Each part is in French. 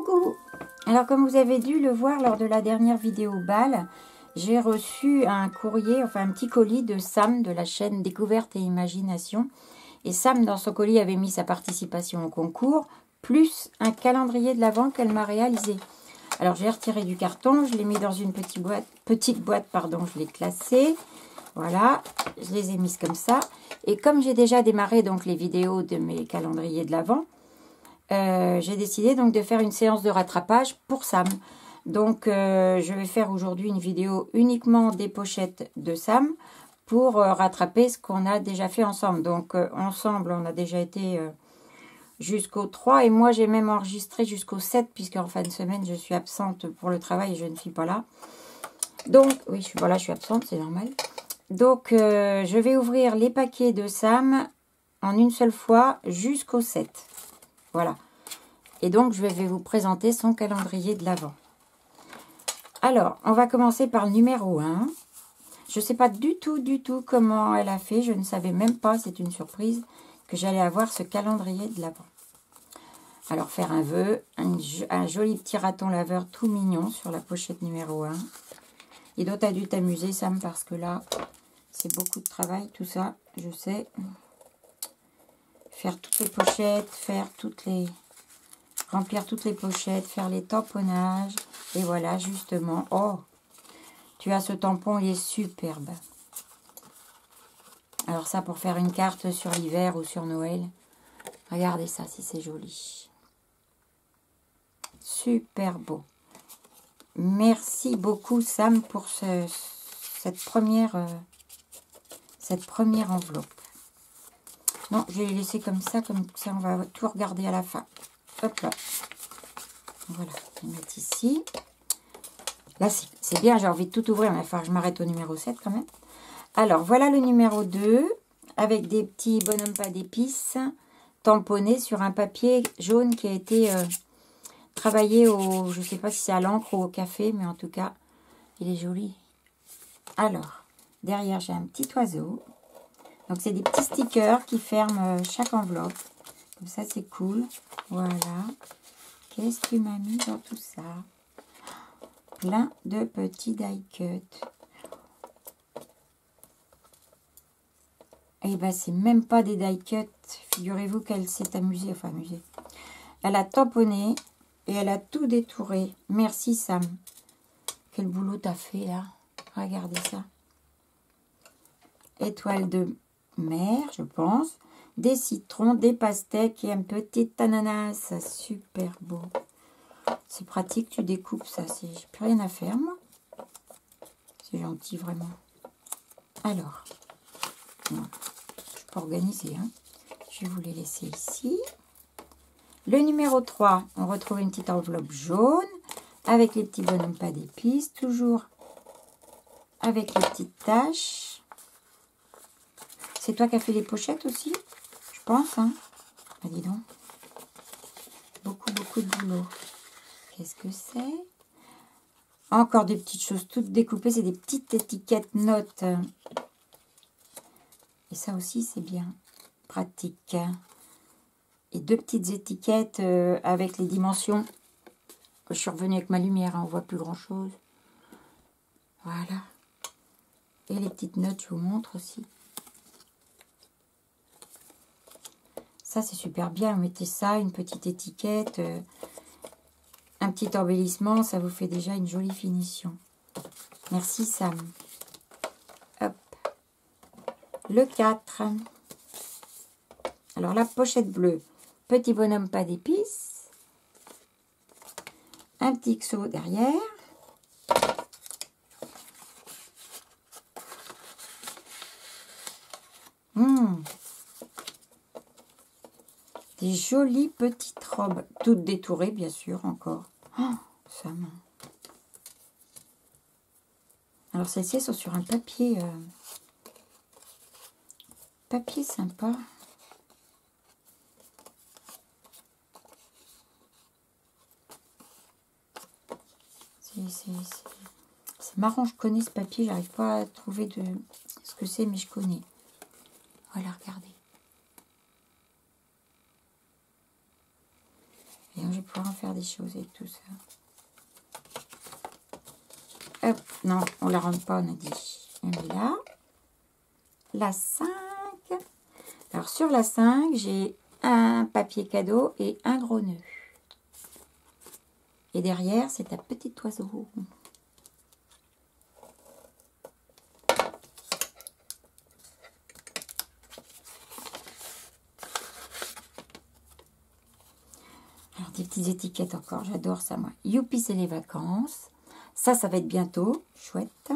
Coucou! Alors comme vous avez dû le voir lors de la dernière vidéo bal, j'ai reçu un courrier, enfin un petit colis de Sam de la chaîne Découverte et Imagination. Et Sam dans son colis avait mis sa participation au concours, plus un calendrier de l'Avent qu'elle m'a réalisé. Alors j'ai retiré du carton, je l'ai mis dans une petite boîte, je l'ai classée. Voilà, je les ai mises comme ça. Et comme j'ai déjà démarré donc les vidéos de mes calendriers de l'Avent, j'ai décidé donc de faire une séance de rattrapage pour Sam. Donc je vais faire aujourd'hui une vidéo uniquement des pochettes de Sam pour rattraper ce qu'on a déjà fait ensemble. Donc ensemble on a déjà été jusqu'au 3 et moi j'ai même enregistré jusqu'au 7 puisque en fin de semaine je suis absente pour le travail et je ne suis pas là. Donc oui je suis absente, c'est normal. Donc je vais ouvrir les paquets de Sam en une seule fois jusqu'au 7. Voilà. Et donc, je vais vous présenter son calendrier de l'Avent. Alors, on va commencer par le numéro 1. Je ne sais pas du tout comment elle a fait. Je ne savais même pas, c'est une surprise, que j'allais avoir ce calendrier de l'Avent. Alors, faire un vœu, un joli petit raton laveur tout mignon sur la pochette numéro 1. Et donc, tu as dû t'amuser, Sam, parce que là, c'est beaucoup de travail, tout ça, je sais. Faire toutes les pochettes, remplir toutes les pochettes, faire les tamponnages. Et voilà, justement. Oh, tu as ce tampon, il est superbe. Alors ça, pour faire une carte sur l'hiver ou sur Noël. Regardez ça, si c'est joli. Super beau. Merci beaucoup, Sam, pour cette première enveloppe. Non, je vais les laisser comme ça on va tout regarder à la fin. Hop là. Voilà, je vais mettre ici. Là, c'est bien, j'ai envie de tout ouvrir, mais il va falloir que je m'arrête au numéro 7 quand même. Alors, voilà le numéro 2, avec des petits bonhommes pas d'épices, tamponnés sur un papier jaune qui a été travaillé au, je ne sais pas si c'est à l'encre ou au café, mais en tout cas, il est joli. Alors, derrière, j'ai un petit oiseau. Donc, c'est des petits stickers qui ferment chaque enveloppe. Comme ça, c'est cool. Voilà. Qu'est-ce que tu m'as mis dans tout ça? Plein de petits die cuts. Et bien, c'est même pas des die cuts. Figurez-vous qu'elle s'est amusée. Enfin, amusée. Elle a tamponné et elle a tout détouré. Merci, Sam. Quel boulot t'as fait, là? Regardez ça. Étoile de mer, je pense. Des citrons, des pastèques et un petit ananas. Super beau. C'est pratique, tu découpes ça. J'ai plus rien à faire, moi. C'est gentil, vraiment. Alors, je peux organiser. Hein. Je vais vous les laisser ici. Le numéro 3, on retrouve une petite enveloppe jaune avec les petits bonhommes pas d'épices. Toujours avec les petites taches. C'est toi qui as fait les pochettes aussi? Je pense, hein. Ah, dis donc. Beaucoup de boulot. Qu'est-ce que c'est? Encore des petites choses toutes découpées. C'est des petites étiquettes notes. Et ça aussi, c'est bien. Pratique. Et deux petites étiquettes avec les dimensions. Je suis revenue avec ma lumière. Hein, on ne voit plus grand-chose. Voilà. Et les petites notes, je vous montre aussi. Ça, c'est super bien. Vous mettez ça, une petite étiquette, un petit embellissement. Ça vous fait déjà une jolie finition. Merci, Sam. Hop. Le 4. Alors, la pochette bleue. Petit bonhomme pas d'épices. Un petit XO derrière. Des jolies petites robes, toutes détourées, bien sûr, encore. Oh, Sam. Alors, celles-ci sont sur un papier, papier sympa. C'est marrant, je connais ce papier, j'arrive pas à trouver de ce que c'est, mais je connais. Voilà, regardez. Et donc, je vais pouvoir en faire des choses avec tout ça. Hop, non, on la rentre pas, on a dit. On met là. La 5. Alors, sur la 5, j'ai un papier cadeau et un gros nœud. Et derrière, c'est un petit oiseau. Alors, des petites étiquettes encore, j'adore ça, moi. Youpi, c'est les vacances. Ça va être bientôt. Chouette.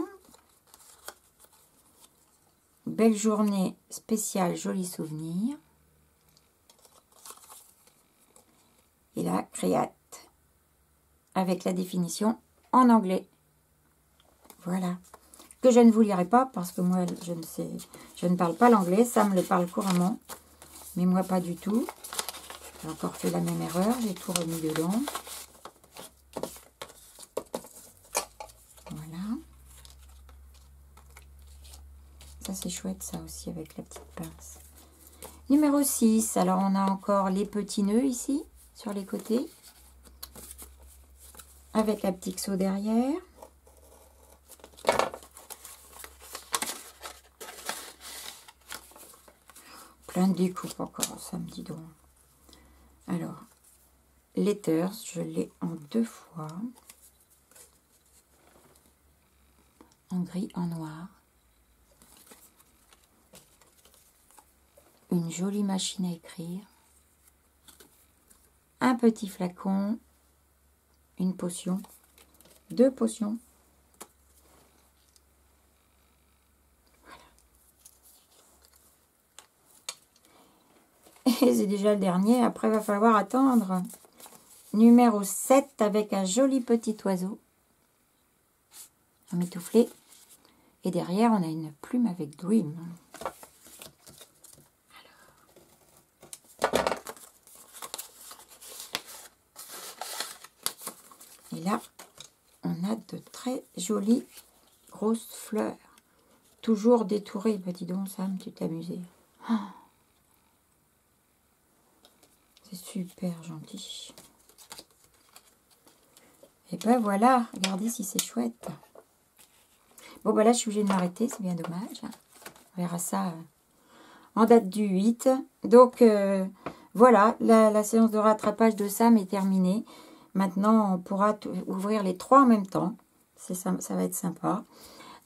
Belle journée spéciale, joli souvenir. Et là, créate. Avec la définition en anglais. Voilà. Que je ne vous lirai pas parce que moi, je ne parle pas l'anglais. Ça me le parle couramment. Mais moi, pas du tout. J'ai encore fait la même erreur. J'ai tout remis dedans. Voilà. Ça, c'est chouette, ça aussi, avec la petite pince. Numéro 6. Alors, on a encore les petits nœuds ici, sur les côtés. Avec un petit seau derrière. Plein de découpes encore, ça me dit donc. Alors, Letters, je l'ai en 2 fois. En gris, en noir. Une jolie machine à écrire. Un petit flacon. Une potion. 2 potions. Voilà. Et c'est déjà le dernier. Après, il va falloir attendre. Numéro 7 avec un joli petit oiseau. Emmitouflé. Et derrière, on a une plume avec Dream. Et là, on a de très jolies grosses fleurs. Toujours détourées. Bah, dis donc, Sam, tu t'es amusé. Oh, c'est super gentil. Et ben voilà, regardez si c'est chouette. Bon, ben là, je suis obligée de m'arrêter, c'est bien dommage. On verra ça en date du 8. Donc, voilà, la séance de rattrapage de Sam est terminée. Maintenant, on pourra ouvrir les 3 en même temps. Ça va être sympa.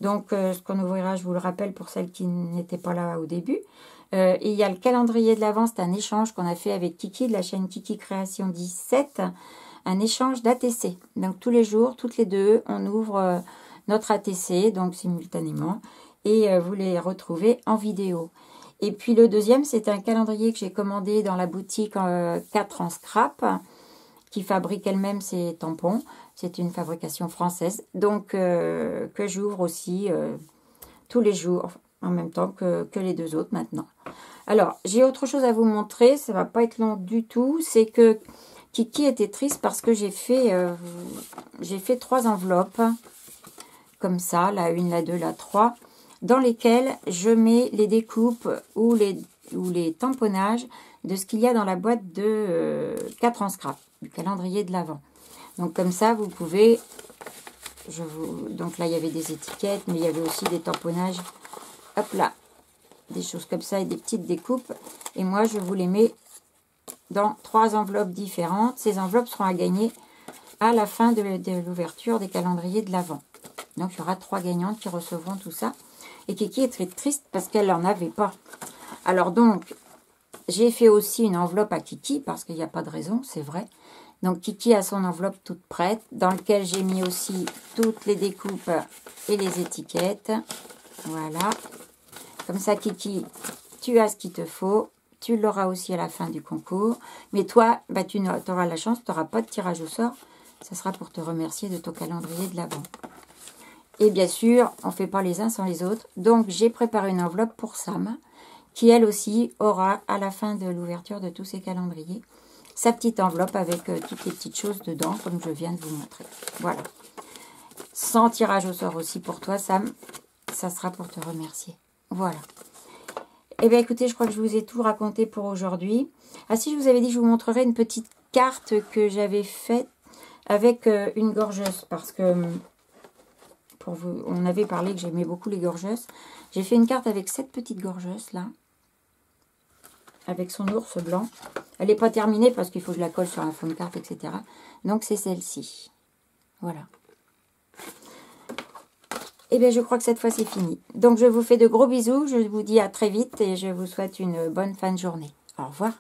Donc, ce qu'on ouvrira, je vous le rappelle pour celles qui n'étaient pas là au début. Et il y a le calendrier de l'Avent, c'est un échange qu'on a fait avec Kiki de la chaîne Kiki Création 17. Un échange d'ATC. Donc, tous les jours, toutes les deux, on ouvre notre ATC, donc simultanément. Et vous les retrouvez en vidéo. Et puis, le deuxième, c'est un calendrier que j'ai commandé dans la boutique 4 en scrap, qui fabrique elle-même ses tampons. C'est une fabrication française. Donc, que j'ouvre aussi tous les jours, en même temps que les 2 autres maintenant. Alors, j'ai autre chose à vous montrer. Ça ne va pas être long du tout. C'est que Kiki était triste parce que j'ai fait 3 enveloppes. Comme ça, la 1, la 2, la 3. Dans lesquelles je mets les découpes ou les tamponnages de ce qu'il y a dans la boîte de 4 en scrap, du calendrier de l'Avent. Donc comme ça, vous pouvez... Donc là, il y avait des étiquettes, mais il y avait aussi des tamponnages. Hop là, des choses comme ça et des petites découpes. Et moi, je vous les mets dans 3 enveloppes différentes. Ces enveloppes seront à gagner à la fin de l'ouverture des calendriers de l'Avent. Donc, il y aura 3 gagnantes qui recevront tout ça. Et Kiki est très triste parce qu'elle n'en avait pas. Alors donc, j'ai fait aussi une enveloppe à Kiki parce qu'il n'y a pas de raison, c'est vrai. Donc, Kiki a son enveloppe toute prête dans laquelle j'ai mis aussi toutes les découpes et les étiquettes. Voilà. Comme ça, Kiki, tu as ce qu'il te faut. Tu l'auras aussi à la fin du concours. Mais toi, bah, tu auras la chance, tu n'auras pas de tirage au sort. Ça sera pour te remercier de ton calendrier de l'Avent. Et bien sûr, on ne fait pas les uns sans les autres. Donc, j'ai préparé une enveloppe pour Sam, qui elle aussi aura, à la fin de l'ouverture de tous ces calendriers, sa petite enveloppe avec toutes les petites choses dedans, comme je viens de vous montrer. Voilà. Sans tirage au sort aussi pour toi, Sam. Ça sera pour te remercier. Voilà. Eh bien, écoutez, je crois que je vous ai tout raconté pour aujourd'hui. Ah si, je vous avais dit que je vous montrerai une petite carte que j'avais faite avec une gorgeuse. Parce que, on avait parlé que j'aimais beaucoup les gorgeuses. J'ai fait une carte avec cette petite gorgeuse là. Avec son ours blanc. Elle n'est pas terminée parce qu'il faut que je la colle sur un fond de carte, etc. Donc c'est celle-ci. Voilà. Et bien je crois que cette fois c'est fini. Donc je vous fais de gros bisous. Je vous dis à très vite et je vous souhaite une bonne fin de journée. Au revoir.